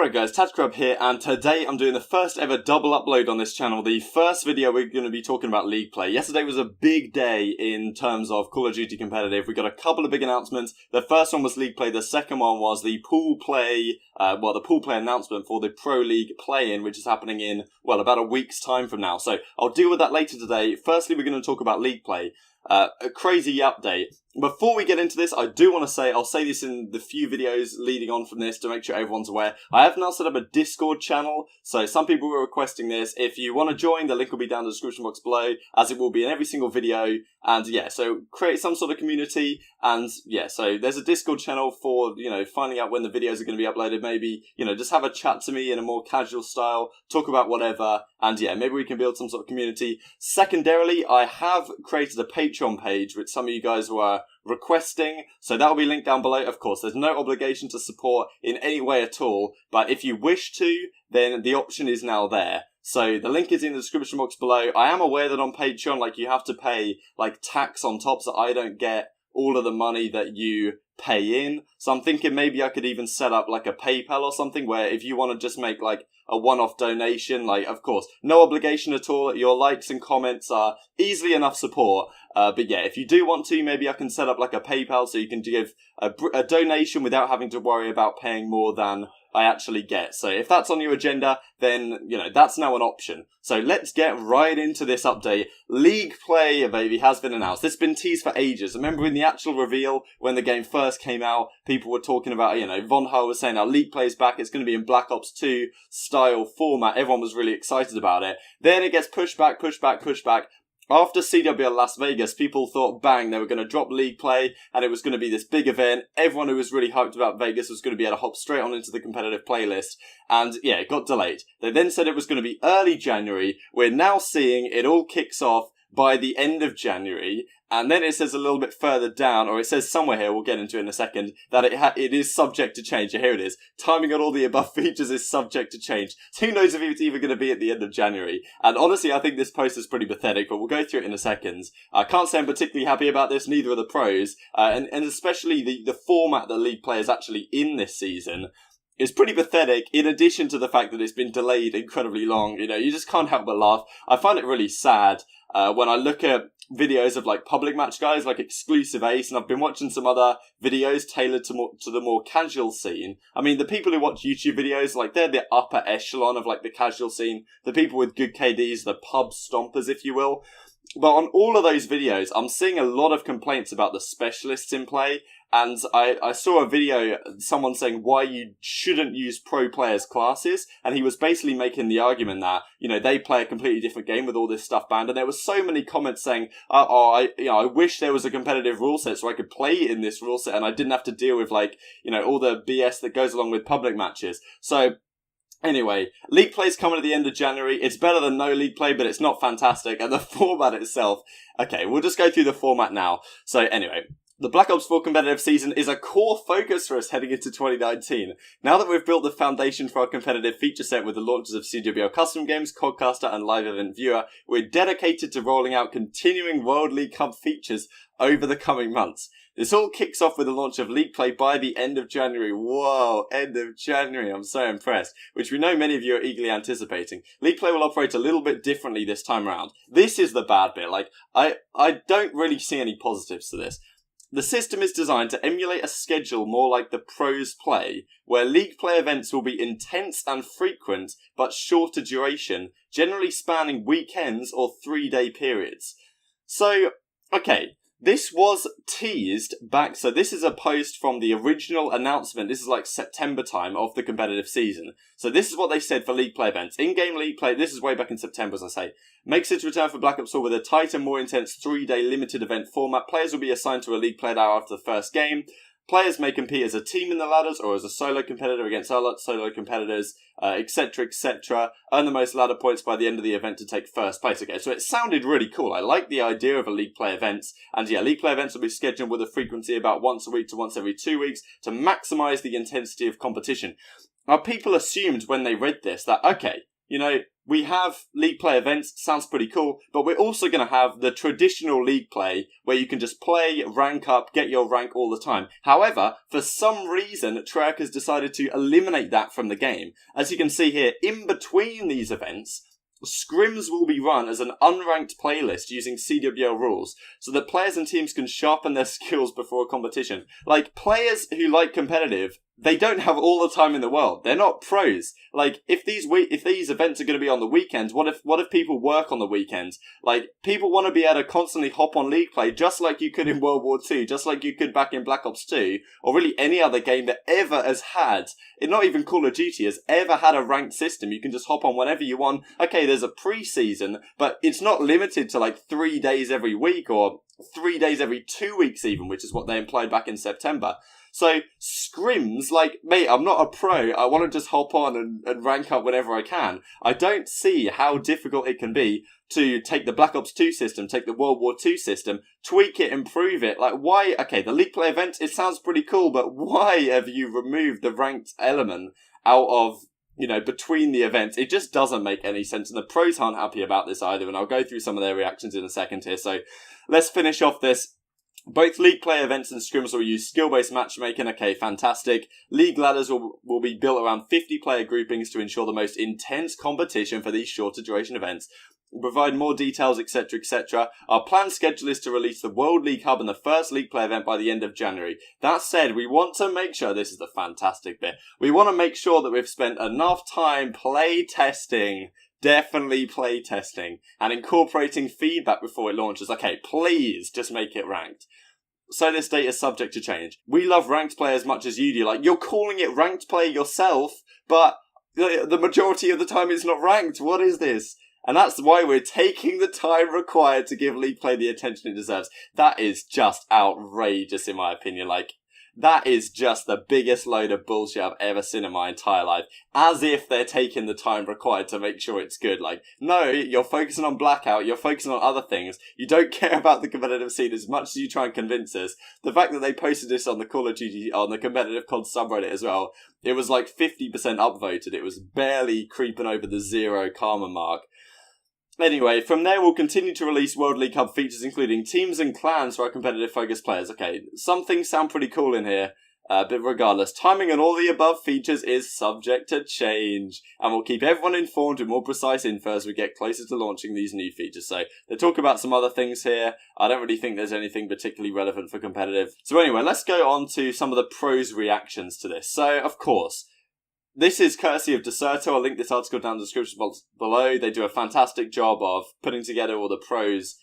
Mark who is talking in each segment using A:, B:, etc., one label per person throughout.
A: Alright guys, Tactical here, and today I'm doing the first ever double upload on this channel. The first video we're going to be talking about League Play. Yesterday was a big day in terms of Call of Duty Competitive. We got a couple of big announcements. The first one was League Play, the second one was the pool play, the pool play announcement for the Pro League play-in, which is happening in, about a week's time from now. So I'll deal with that later today. Firstly, we're going to talk about League Play. A crazy update. Before we get into this, I do want to say, I'll say this in the few videos leading on from this to make sure everyone's aware. I have now set up a Discord channel, so some people were requesting this. If you want to join, the link will be down in the description box below, as it will be in every single video. And yeah, so create some sort of community, and yeah, so there's a Discord channel for, finding out when the videos are going to be uploaded. Maybe, just have a chat to me in a more casual style, talk about whatever, and yeah, maybe we can build some sort of community. Secondarily, I have created a Patreon page, which some of you guys were requesting, so that will be linked down below. Of course, there's no obligation to support in any way at all, but if you wish to, then the option is now there. So the link is in the description box below. I am aware that on Patreon, you have to pay tax on top, so I don't get all of the money that you pay in. So I'm thinking maybe I could even set up a PayPal or something where if you want to just make a one-off donation, of course, no obligation at all. Your likes and comments are easily enough support. But yeah, if you do want to, maybe I can set up a PayPal so you can give a donation without having to worry about paying more than I actually get. So if that's on your agenda, then, that's now an option. So let's get right into this update. League Play, baby, has been announced. This has been teased for ages. Remember in the actual reveal, when the game first came out, people were talking about, Von Hull was saying, League Play is back. It's going to be in Black Ops 2 style format. Everyone was really excited about it. Then it gets pushed back. After CWL Las Vegas, people thought, bang, they were going to drop League Play, and it was going to be this big event. Everyone who was really hyped about Vegas was going to be able to hop straight on into the competitive playlist. And yeah, it got delayed. They then said it was going to be early January. We're now seeing it all kicks off by the end of January. And then it says a little bit further down, or it says somewhere here, we'll get into it in a second, that it is subject to change. Here it is. Timing on all the above features is subject to change. So who knows if it's even going to be at the end of January. And honestly, I think this post is pretty pathetic, but we'll go through it in a second. I can't say I'm particularly happy about this, neither are the pros. And especially the format that League Play is actually in this season is pretty pathetic, in addition to the fact that it's been delayed incredibly long. You just can't help but laugh. I find it really sad when I look at videos of public match guys like Exclusive Ace, and I've been watching some other videos tailored to the more casual scene. I mean, the people who watch YouTube videos, they're the upper echelon of the casual scene. The people with good KDs, the pub stompers, if you will. But on all of those videos, I'm seeing a lot of complaints about the specialists in play. And I saw a video, someone saying why you shouldn't use pro players' classes. And he was basically making the argument that, they play a completely different game with all this stuff banned. And there were so many comments saying, I wish there was a competitive rule set so I could play in this rule set and I didn't have to deal with all the BS that goes along with public matches. So anyway, League Play's coming at the end of January. It's better than no League Play, but it's not fantastic. And the format itself, okay, we'll just go through the format now. So anyway, the Black Ops 4 competitive season is a core focus for us heading into 2019. Now that we've built the foundation for our competitive feature set with the launches of CWL Custom Games, Codcaster and Live Event Viewer, we're dedicated to rolling out continuing World League Cup features over the coming months. This all kicks off with the launch of League Play by the end of January. Whoa, end of January. I'm so impressed. Which we know many of you are eagerly anticipating. League Play will operate a little bit differently this time around. This is the bad bit. I don't really see any positives to this. The system is designed to emulate a schedule more like the pros play, where League Play events will be intense and frequent, but shorter duration, generally spanning weekends or 3-day periods. So, okay, this was teased back, so this is a post from the original announcement, this is September time of the competitive season. So this is what they said for League Play events. In-game League Play, this is way back in September as I say, makes its return for Black Ops 4 with a tighter, more intense 3-day limited event format. Players will be assigned to a League Play hour after the first game. Players may compete as a team in the ladders or as a solo competitor against other solo competitors, etc., etc. Earn the most ladder points by the end of the event to take first place. Okay, so it sounded really cool. I like the idea of a League Play events. And yeah, League Play events will be scheduled with a frequency about once a week to once every 2 weeks to maximise the intensity of competition. Now, people assumed when they read this that, okay, we have league play events, sounds pretty cool, but we're also going to have the traditional league play where you can just play, rank up, get your rank all the time. However, for some reason, Treyarch has decided to eliminate that from the game. As you can see here, in between these events, scrims will be run as an unranked playlist using CWL rules, so that players and teams can sharpen their skills before a competition. Like, players who like competitive, they don't have all the time in the world. They're not pros. Like, if these events are going to be on the weekends, what if people work on the weekends? Like, people want to be able to constantly hop on league play, just like you could in World War II, just like you could back in Black Ops 2, or really any other game that ever has had, not even Call of Duty has ever had a ranked system. You can just hop on whenever you want. Okay, there's a pre-season, but it's not limited to like 3 days every week, or 3 days every 2 weeks even, which is what they implied back in September. So, scrims, like, mate, I'm not a pro. I want to just hop on and rank up whenever I can. I don't see how difficult it can be to take the Black Ops 2 system, take the World War II system, tweak it, improve it. Like, why? Okay, the league play event, it sounds pretty cool, but why have you removed the ranked element out of, between the events? It just doesn't make any sense, and the pros aren't happy about this either, and I'll go through some of their reactions in a second here. So, let's finish off this. Both league play events and scrims will use skill-based matchmaking. Okay, fantastic. League ladders will be built around 50-player groupings to ensure the most intense competition for these shorter duration events. We'll provide more details, etc., etc. Our planned schedule is to release the World League Hub and the first league play event by the end of January. That said, we want to make sure, this is the fantastic bit, we want to make sure that we've spent enough time play testing, definitely play testing, and incorporating feedback before it launches. Okay, please just make it ranked. So this date is subject to change. We love ranked play as much as you do. Like, you're calling it ranked play yourself, but the majority of the time it's not ranked. What is this? And that's why we're taking the time required to give league play the attention it deserves. That is just outrageous in my opinion. Like, that is just the biggest load of bullshit I've ever seen in my entire life. As if they're taking the time required to make sure it's good. Like, no, you're focusing on Blackout, you're focusing on other things. You don't care about the competitive scene as much as you try and convince us. The fact that they posted this on the Call of Duty, on the competitive CoD subreddit as well, it was like 50% upvoted. It was barely creeping over the 0 karma mark. Anyway, from there we'll continue to release World League Hub features including teams and clans for our competitive focused players. Okay, some things sound pretty cool in here, but regardless, timing on all the above features is subject to change, and we'll keep everyone informed with more precise info as we get closer to launching these new features. So, they talk about some other things here. I don't really think there's anything particularly relevant for competitive. So anyway, let's go on to some of the pros' reactions to this. So, of course, this is courtesy of Deserto. I'll link this article down in the description box below. They do a fantastic job of putting together all the pros'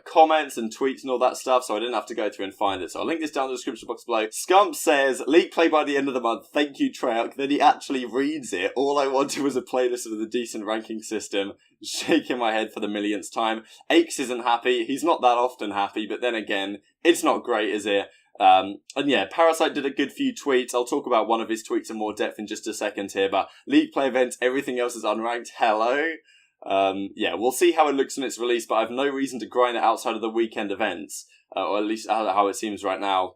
A: comments and tweets and all that stuff, so I didn't have to go through and find it. So I'll link this down in the description box below. Scump says, league play by the end of the month. Thank you, Treyarch. Then he actually reads it. All I wanted was a playlist with a decent ranking system. Shaking my head for the millionth time. Aches isn't happy. He's not that often happy, but then again, it's not great, is it? And yeah, Parasite did a good few tweets. I'll talk about one of his tweets in more depth in just a second here, but league play events, everything else is unranked. Hello? Yeah, we'll see how it looks when it's released, but I have no reason to grind it outside of the weekend events, or at least how it seems right now.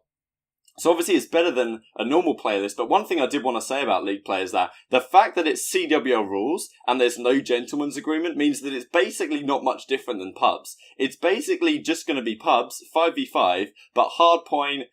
A: So obviously it's better than a normal playlist, but one thing I did want to say about league play is that the fact that it's CWL rules and there's no gentleman's agreement means that it's basically not much different than pubs. It's basically just going to be pubs, 5v5, but hardpoint,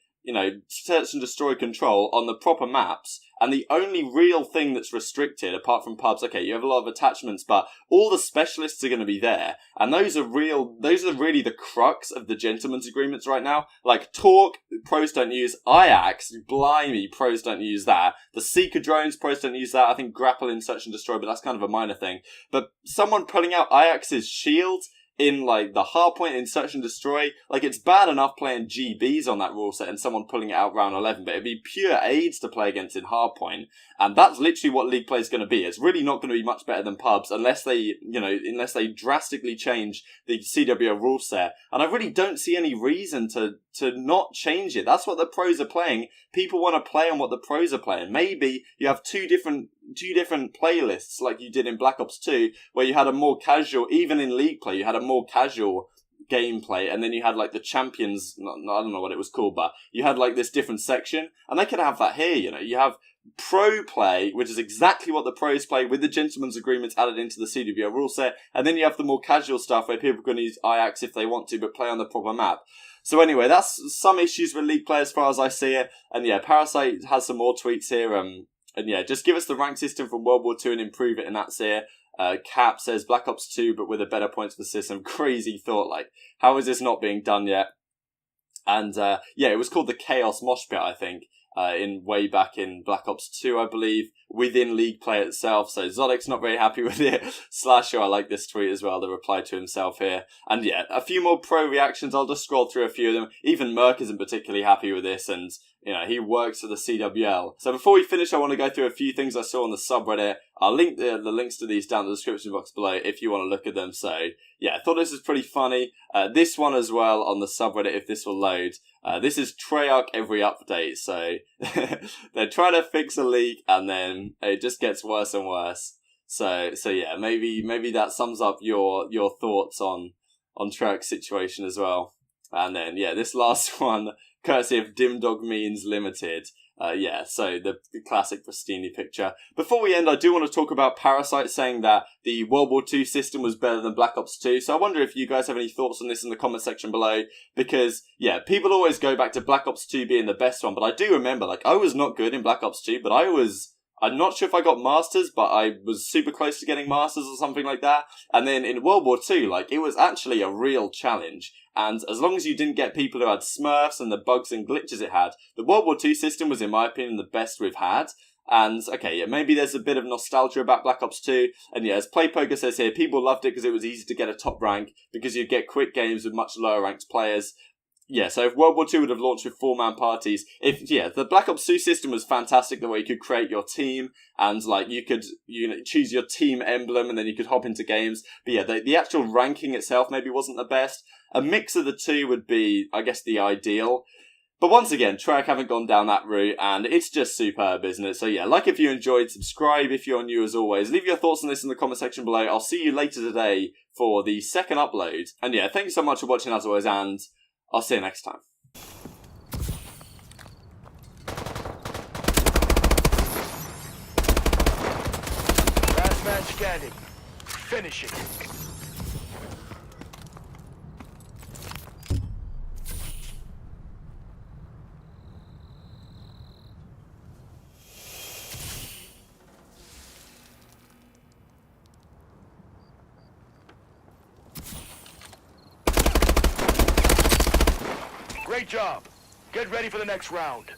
A: search and destroy control on the proper maps, and the only real thing that's restricted, apart from pubs, okay, you have a lot of attachments, but all the specialists are going to be there, and those are really the crux of the gentleman's agreements right now. Like, Torque, pros don't use. Ajax, blimey, pros don't use that. The Seeker drones, pros don't use that. I think grapple in search and destroy, but that's kind of a minor thing. But someone pulling out Ajax's shield in, like, the hardpoint in search and destroy, like, it's bad enough playing GBs on that rule set and someone pulling it out round 11, but it'd be pure aids to play against in hardpoint, and that's literally what league play is going to be. It's really not going to be much better than pubs unless they drastically change the CWO rule set, and I really don't see any reason to not change it. That's what the pros are playing. People want to play on what the pros are playing. Maybe you have two different playlists like you did in Black Ops 2, where you had a more casual, even in league play, you had a more casual gameplay, and then you had like the champions, I don't know what it was called, but you had like this different section, and they could have that here, you have pro play, which is exactly what the pros play with the gentleman's agreements added into the CWO rule set, and then you have the more casual stuff where people can use Ajax if they want to, but play on the proper map. So anyway, that's some issues with League Play as far as I see it. And yeah, Parasite has some more tweets here. And yeah, just give us the rank system from World War II and improve it, and that's here. Cap says Black Ops 2, but with a better points for system. Crazy thought, like, how is this not being done yet? And yeah, it was called the Chaos Mosh Pit, I think. In way back in Black Ops 2, I believe, within League Play itself. So Zodic's not very happy with it. Slasher, I like this tweet as well, the reply to himself here. And yeah, a few more pro reactions. I'll just scroll through a few of them. Even Merc isn't particularly happy with this, and you know, he works for the CWL. So before we finish, I want to go through a few things I saw on the subreddit. I'll link the links to these down in the description box below if you want to look at them. So yeah, I thought this was pretty funny. This one as well on the subreddit, if this will load. This is Treyarch every update. So they're trying to fix a leak and then it just gets worse and worse. So yeah, maybe that sums up your thoughts on Treyarch's situation as well. And then yeah, this last one, courtesy of Dim Dog Means Limited. Yeah, so the classic Pristini picture. Before we end, I do want to talk about Parasite saying that the World War II system was better than Black Ops 2. So I wonder if you guys have any thoughts on this in the comment section below. Because, yeah, people always go back to Black Ops 2 being the best one. But I do remember, like, I was not good in Black Ops 2, but I'm not sure if I got Masters, but I was super close to getting Masters or something like that. And then in World War II, like, it was actually a real challenge. And as long as you didn't get people who had Smurfs and the bugs and glitches it had, the World War II system was, in my opinion, the best we've had. And, okay, yeah, maybe there's a bit of nostalgia about Black Ops 2. And yeah, as PlayPoker says here, people loved it because it was easy to get a top rank, because you'd get quick games with much lower ranked players. Yeah, so if World War II would have launched with 4-man parties, the Black Ops 2 system was fantastic, the way you could create your team, and like you could choose your team emblem, and then you could hop into games. But yeah, the actual ranking itself maybe wasn't the best. A mix of the two would be, I guess, the ideal. But once again, Treyarch haven't gone down that route, and it's just superb, isn't it? So yeah, like if you enjoyed, subscribe if you're new as always. Leave your thoughts on this in the comment section below. I'll see you later today for the second upload. And yeah, thank you so much for watching as always, and I'll see you next time.
B: Last man standing. Finish it. Great job. Get ready for the next round.